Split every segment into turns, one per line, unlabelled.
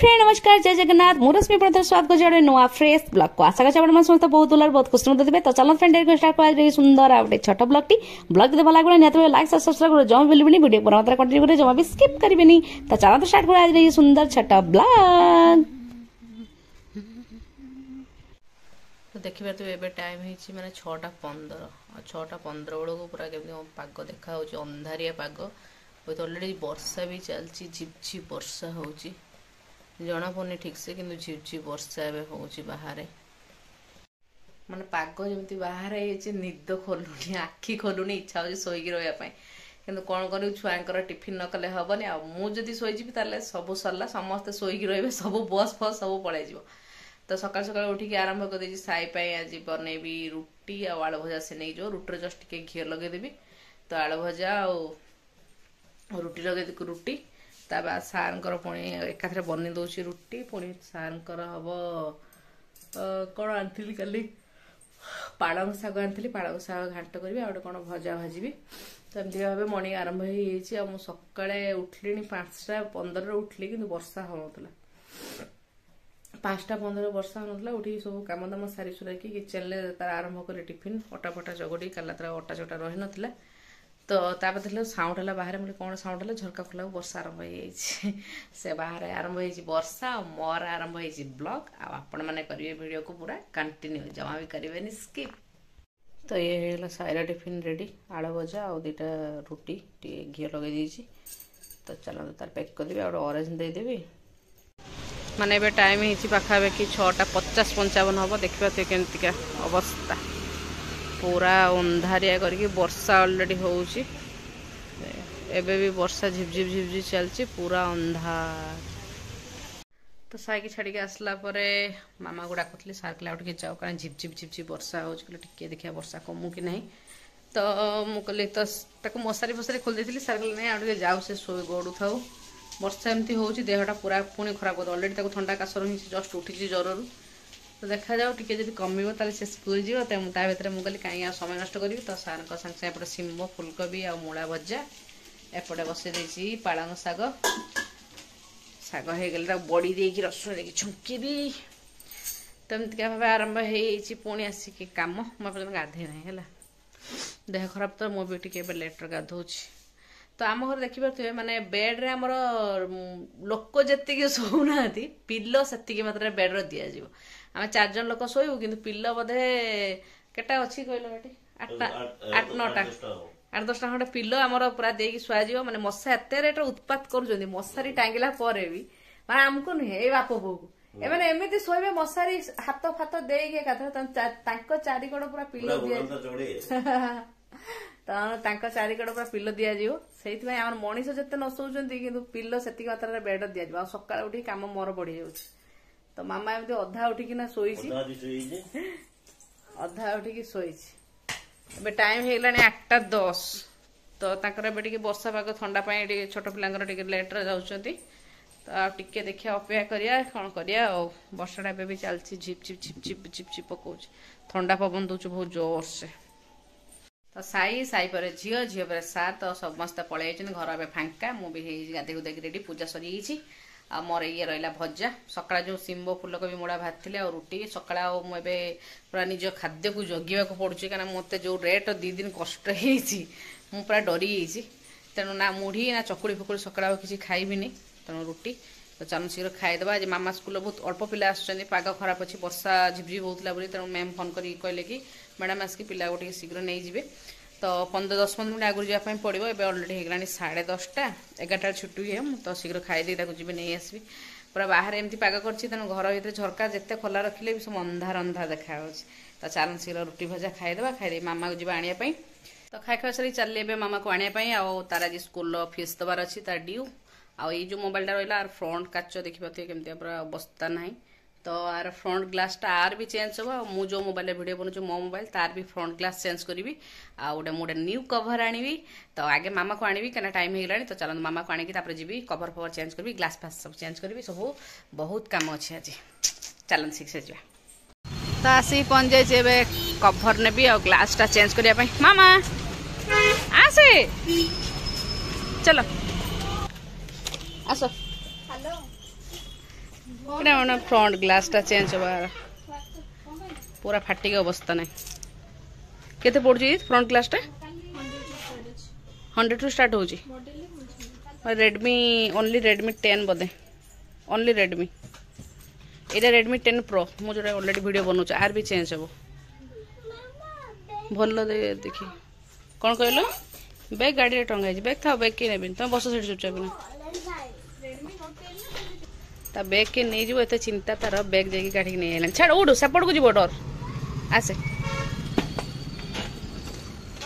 Friend नमस्कार जय जगन्नाथ मु रश्मि प्रदर्श स्वागत कर जोड़े नुआ फ्रेश ब्लॉग को आशा करछा आपण समस्त बहुत दुलार बहुत खुश मत देबे। तो चलो फ्रेंड डेर को स्टार्ट कर आज सुंदर आ छोट ब्लॉग टी ब्लॉग दे भला लागला नियत लाइक सब्सक्राइब करो जमा बिलबनी वीडियो पर मात्रा कंटिन्यू करे जमा भी स्किप करबेनी। तो चलो तो स्टार्ट कर आज ये सुंदर छोटा ब्लॉग।
तो देखिए तो एबे टाइम है माने 6:15 और 6:15 बेलू को पूरा केमती पाग देखा अंधारिया पाग अलरेडी वर्षा भी चलती झिपझिप वर्षा होची जना पड़नी ठीक से किंतु झिपझिप वर्षा एबे होची बाहर माने पाग जमी बाहर निद खोलुनी आखि खोलुनी इच्छा हो शोक रहा किंतु कौन कर छुआर टिफिन न कले हेनी आदि शोजी सब सरला समस्ते शोक रे सब बस फस सब पड़े तो सकाल सकाल उठिक आरंभ कर साई आज बनैबी रुटी आलू भजा से नहीं जो रुटी जस्ट टे घी लगेदेवी तो आलू भजा रुटी लगे रुटी ताबा सार पुणी एकाथरे बनी दौची रुटी पुणी सार हम कौन आनी काली पालंग शाग आनी पालंग शाग घाट करी आ कौन भजा भाजी तो एमती भाव मर्णिंग आरंभ हो सकाଳେ उठिली 5:15 उठिली कि वर्षा होना 5:15 वर्षा होना उठी सब कम दाम सारी सुरा कि किचेन तार आरंभ कर टिफिन अटा फटा जगड़ी काला तार अटा चटा रही नाला तो तापर साउंड है बाहर मुझे कौन साउंड है झरका खोला वर्षा आरंभ हो से बाहर आरंभ हो वर्षा मोर आरंभ हो ब्लॉग आपण मैंने करेंगे वीडियो को पूरा कंटिन्यू जमा भी करेंगे स्किप। तो ये साइरा टिफिन रेडी आलू भजा आ 2टा रुटी घी लगे तो चलो तार पैक करदेवी आ ऑरेंज देदेवी माने बे टाइम ही पाखापाखि 6:50-55 हम देखा तो केमतिका अवस्था पूरा अंधारिया करके वर्षा ऑलरेडी होउची एबे भी वर्षा झिपझिप झिपझिप चलची पूरा अंधार। तो साइकी छाड़ी आसला परे मामा को डाकुली सार कहले आउट के जाओ कारण झिपझिप झिपझिप वर्षा होउची कहले टिके देखिया वर्षा कमु कि नहीं तो मु कहले तो ताको मशारी फसारी खोल देथिली सार कहले नहीं आउट के जाओ से सोई गडु थाउ वर्षा एमती होउची देहटा पूरा पुणी खराब हो ऑलरेडी ताको ठंडा काश रही जस्ट उठी जररू तो देखा जाओ टी जब कमिबो ताले से स्कूल जीव तो ता भीतर मुझे कहीं समय नष्ट करी तो सार सागे सागे एपटे सिम फुलकोबी आ मूला भजा एपटे बसई पालंग शाग शाग हो गले बड़ी दे रसुण दे छुंकीबी तो एमती भाव आरंभ हो पुणी आसिक कम मुझे गाधे ना है देह खराब तो मुझे टे लेटर गाधोची तो आम घर देखिपे माने बेड्रे आमर लोक जी शोना पिलो से मात्रा बेड्रे दिज्व आम 4 जन लोक शोबू कि पिलो बोधे केटा अच्छी कहल बेटी 8-9टा 8-10टा खंडे पिलो आमर पूरा देकी शुआज माने मशा एत रेट उत्पात कर मशारी टांगिला भी माने आमको नुहे बाप बो को एमने एमती शोबे मशारी हाथ फात देके चारिकड़ पूरा पिलो दिया तो चारिकड़ पूरा पिलो दिज्व से मनीष जिते न शोचती कि पिलो से मात्रा बेड दिज्व सका उठी कम मोर बढ़ी जाऊँ तो मामा एमती अधा उठिकी शोई अधा उठिकी शोई टाइम हो गला 8:10 तो वर्षा पाग थंडा छोट पिला लेट्रे जाऊँगी तो आगे देखिए अपेक्षा करिया कौन करिया वर्षा एवं भी चलती झिप झिप झिप झिप झिप झिप पकाउछ ठंडा पवन दौर बहुत जोर से तो साई पर झील झील पर सा तो समस्ते पलि घर ए फांका मुझे गाधे गुधे रेडी पूजा सरी आ मोर ये रहा भजा सका जो सिंब फुलकोबी मुड़ा भाती आ रुटी सका मुझे पूरा निज खाद्य को जगिया पड़ुची क्या मत जो रेट 2 दिन कष्ट हो पूरा डरी तेणु ना मुढ़ी ना चकुड़ी फकुड़ी सका किसी खाइबिनी तेणु रुटी तो चल शीघ्र खाईदे आज मामा स्कूल बहुत अल्प पिला आसुच्च पाग खराब अच्छी वर्षा झिपझिप होता तेणु मैम फोन कर कहले कि मैडम आसिक पिला गोटे शीघ्र नहीं जाए तो 10-15 मिनट आगुरी जावाई पड़ो ए अलरेडी होगा 10:30 11टा छुट्टी है तो शीघ्र खाईदे जी नहीं आसबि पूरा बाहर एमती पाग कर घर भर झरका जिते खोला रखिले भी सब अंधार अंधार देखा तो चल शीघ्र रुटी भजा खाईदे खाईदे मामा को जी आने तो खाई खाई सारी चलिए मामा को आने तार आज स्कूल फीस दबार अच्छी तार ड्यू आई जो मोबाइलटा रहा फ्रंट काच देखिए केमती पूरा अवस्था ना तो आर फ्रंट ग्लासटा आर भी चेंज हम मु जो मोबाइल वीडियो बनूँ मो मोबाइल तार भी फ्रंट ग्लास चेंज करी आ गोटे न्यू कवर आनी तो आगे मामा को आनी क्या टाइम हो गला तो चलो मामा को आनी जी कवर फवर चेंज करी ग्लास फास सब चेंज करी सब बहुत काम अच्छे आज चलन शिक्षा जा तो आसिक पहुँच जाए कवर नेबी आ ग्लासटा चेंज करने मामा आसे चलो आस ଏଇଟା ମାନେ ଫ୍ରଣ୍ଟ ଗ୍ଲାସଟା ଚେଞ୍ଜ ହେବାର पूरा फाटिक अवस्था ना केते पड़ुची फ्रंट ग्लासटा 100 टू स्टार्ट होची रेडमी ओनली रेडमी 10 बोधे ओनली रेडमी एटा रेडमी 10 प्रो मु जो ऑलरेडी वीडियो बनौछ आर भी चेंज हेबो भल देखी कौन कहलो बैग गाड़ी रे टंगा बैग था बैग के नेबिन तुम बस सेठ चुपचाप ना ता बैग के नहीं जीवो एते चिंता तार बैग जाके गाड़ी नहीं आइलान छाड़ उड़ सेपट को जीवो डर आसे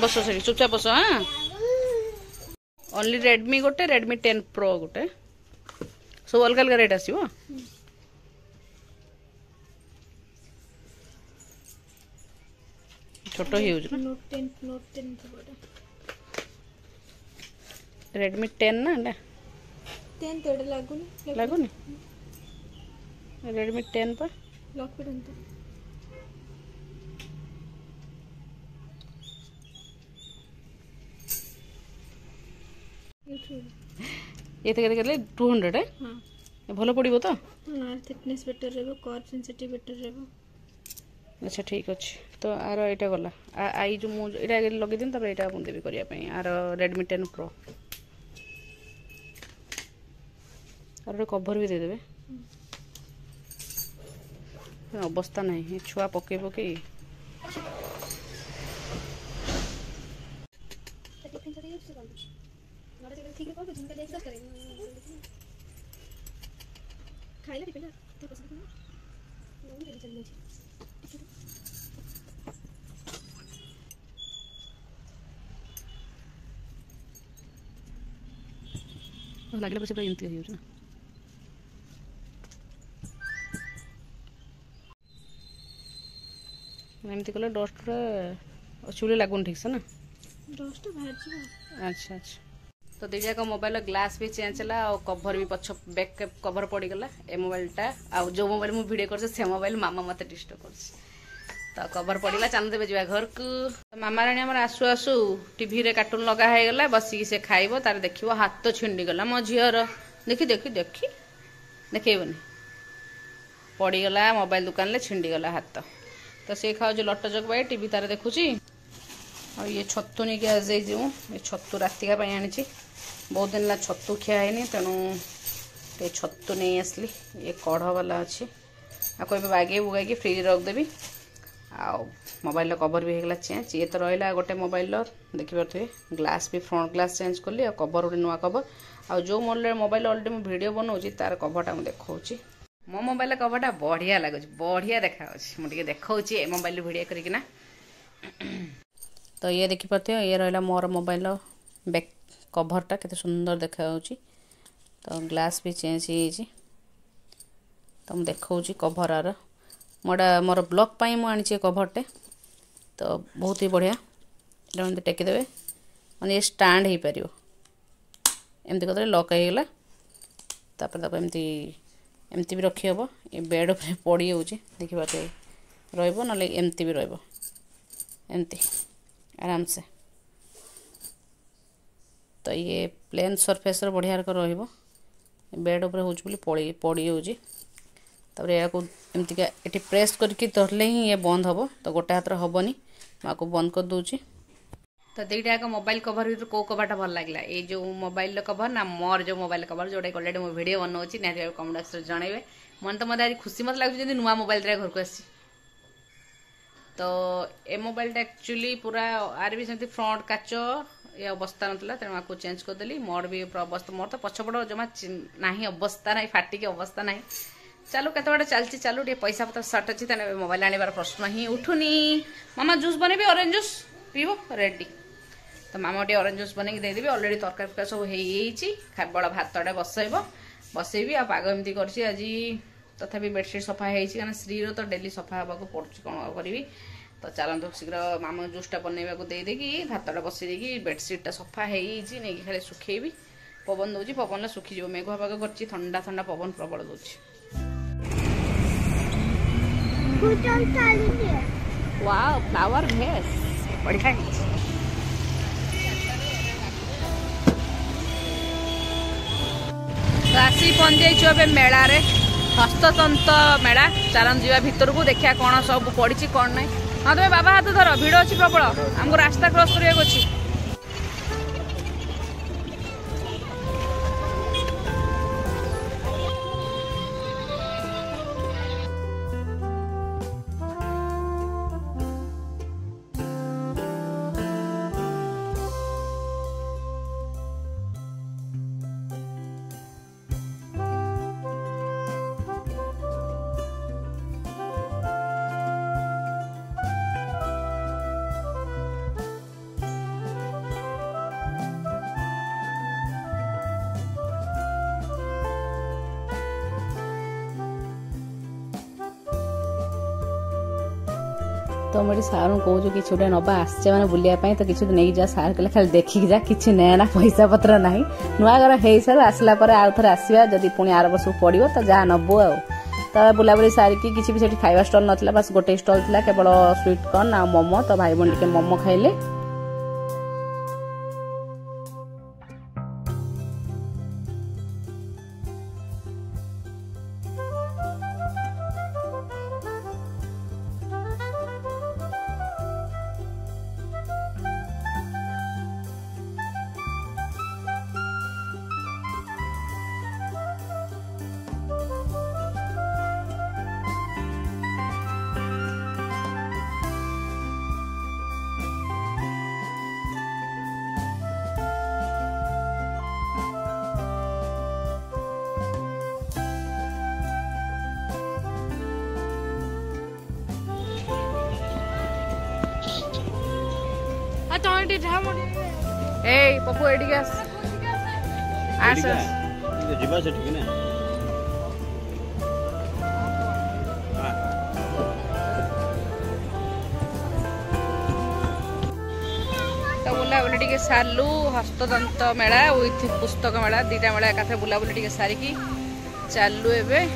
बस सेठ चुपचाप बस हाँ ओनली रेडमी गोटे रेडमी 10 प्रो गोटे सब अलग अलग रेट आसीबो छोटो ही यूज नोट 10 रेडमी 10 ना
10 तो लागुनी
रेडमी 10 पर
लॉक पिडंतो
ये तो कहते 200 है
हां
भलो पड़िबो तो
हां थिकनेस बेटर रहबो कर्व सेंसिटिव बेटर रहबो
अच्छा ठीक अच्छे तो आर एटा गला आई जो मु एटा लगे दिन तब एटा मु देबी करिया पई आर रेडमी 10 प्रो और कवर भी दे देबे अवस्था नहीं छुआ पके पके लगे पछे एमती हो ना एमती कले डस्ट चूले लगुन ठीक से ना
डस्ट बाहर जी
अच्छा अच्छा तो दीजा का मोबाइल ग्लास भी चेंज है और कवर भी पछ बैक कवर पड़ी गला ए मोबाइलटा आ जो मोबाइल मु वीडियो कर से मोबाइल मामा मते डिस्टर्ब कर तो कवर पड़ीला चल देबे जीवा घर को तो मामा रानी हमर आसु आसु टीवी रे कार्टून लगा है गला बसी से खाइबो तार देखिबो हाथ तो छिंडी गला मो झियर देखी देखी देखी देखेबनी पड़ी गला मोबाइल दुकान ले छिंडी गला हाथ तो से खाओ जो लट जग भाई टीवी तार देखुची और ये छतु नहीं क्या आज ये छतु रातिका आनी बहुत दिन ला छतु खिया है तेणु ये छतु नहीं आसली ये कढ़ वाला अच्छे आपको बागे बुगाई फ्रिज रखदेवी आउ मोबाइल कवर भी होगा चेंज ये तो रहा गोटे मोबाइल देखिपे ग्लास भी फ्रंट ग्लास चेंज कली और कवर गोटे नुआ कवर आ जो मोबाइल अलरेडी मुझे वीडियो बनाऊँगी तार कवरटा मुझे देखा मो मोबाइल कवरटा बढ़िया लगुच बढ़िया देखा मुझे देखा ए मोबाइल वीडियो करना तो ये देखिपे ये रहा मोर मोबाइल बैक कवरटा केते सुंदर देखा तो ग्लास भी चेंज हो तो मुझे देखा कवर आर मोर ब्लॉग पाई मुझे कवरटे तो बहुत ही बढ़िया एमती टेकीदेवे मैंने ये स्टाण्ड हो पार एमती कदे लक होगा तापर एमती एमती भी रखी हे ये बेड उपर पड़ी हो देखिए रही ना एमती भी रमती आराम से तो ये प्लेन सरफेस बढ़िया रही बेड उपर हो पड़ी हो एमती ये प्रेस करके धरले ही ये बंद हम तो गोटे हाथ हेनी मुझे बंद कर दूची तो दुईटा एक मोबाइल कवर भर कौ कवरटा भल लगे ये जो मोबाइल कवर ना मोर जो मोबाइल कवर जोटा अलरेडी मो वीडियो बनाऊँगी ना कमेंट बॉक्स में जनइबे मन तो मत आज खुशी मत लगे नुआ मोबाइल घर को आसी तो ए मोबाइल एक्चुअली पूरा आर भी सेमती फ्रंट काच ये अवस्था नाला तेणु आपको चेंज करदेली मोर भी अवस्था मोर तो पछपड़ जमा ना अवस्था ना फाटिक अवस्था ना चलो केत बड़े चलती चलो टे पैसा पतर सर्ट अच्छी तेना मोबाइल आने प्रश्न ही उठुनी मामा जूस बनेबी ऑरेंज जूस पीब रेडी तो मामा टे ऑरेंज जूस बन देदेवी अलरेडी तरकारी फरकारी सब हो बड़ा भातटे बसैबी आ पाग एमती कर आज तथापि बेडसीट सफा है श्री तो डेली सफा हाँक पड़े कौन करी तो चलते शीघ्र मामा जूसटा बनवाक देदेकी भातटा बसईदेकी बेडसीटा सफा नहीं खाली सुखेबी पवन दूसरी पवन सुखीज मेघुआ पाग कर ठंडा ठंडा पवन प्रबल दूसरी वाओ फ्लावर भेस बढ़िया तो आसी पहुंच जाइए मेला रे हस्ततंत्र मेला चलन जीवा भितर को देखा कौन सब पड़ी कौन ना। हाँ तुम्हें बाबा हाथ धर भिड़ अच्छी प्रबल आमको रास्ता क्रॉस करने अच्छी।
तो मुझे सार कौन कि छोटे नवा आसचे मैंने बुलायापाई तो किसी नहीं जा सार कहले खाली देखिक जा कि नेना पैसा पत्र ना नुआ घर हो सार आसला आउ थे आसवा जदि पुणी आर वर्ष पड़ो तो जहाँ नबू तो बुलाबुली सारिकी किसी भी खाଇବା स्टल ना बस गोटे स्टल था केवल स्वीट कॉर्न आ मोमो तो भाई बहन टे मोमो खाइले।
ए पप्पू एडी आस आस
जिबा से ठीक ना
तो बुलाबुली टिके सारू हस्ततंत्र मेला विथ पुस्तक मेला दीटा मेला एकाथे बुलाबुली टिके सारिकी चालू एबे।